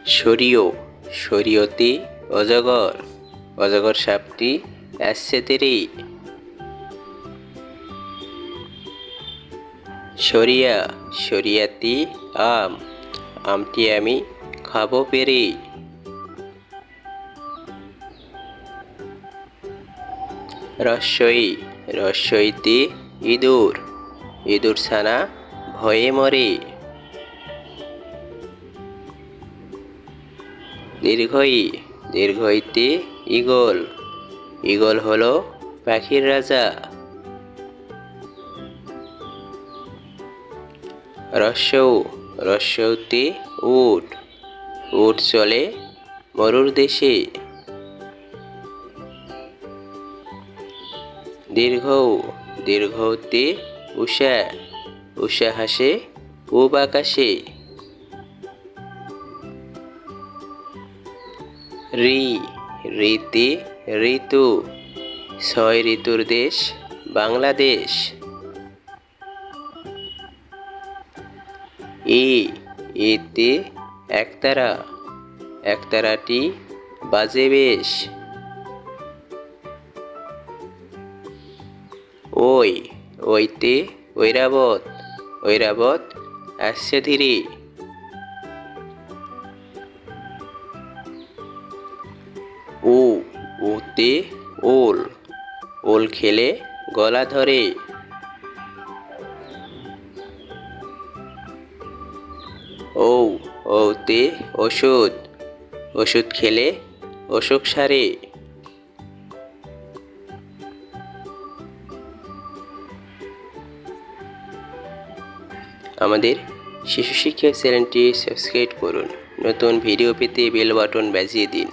সরিয় সরিয়তে অজগর অজগর সাপটি আসছে তেরে। সরিয়া সরিয়াতে আম আমটি আমি খাবো পেরে। রস্বই রস্বইতে ইঁদুর ইঁদুর ছানা ভয়ে মরে। দীর্ঘই দীর্ঘইতে ঈগল ঈগল হলো পাখির রাজা। রস্যৌ রস্যৌতে উট উট চলে মরুর দেশে। দীর্ঘৌ দীর্ঘৌতে উষা উষা হাসে পূব আকাশে। রি রিতে ঋতু ছয় ঋতুর দেশ বাংলাদেশ। এতে একতারা একতারাটি বাজে বেশ। ওই ওইতে ঐরাবত ঐরাবত আসছে ধীরে। ও ওতে ওল ওল খেলে গলা ধরে। ও ওতে ওষুধ ওষুধ খেলে অসুখ সারে। আমাদের শিশু শিক্ষা চ্যানেলটি সাবস্ক্রাইব করুন। নতুন ভিডিও পেতে বেল বাটন বাজিয়ে দিন।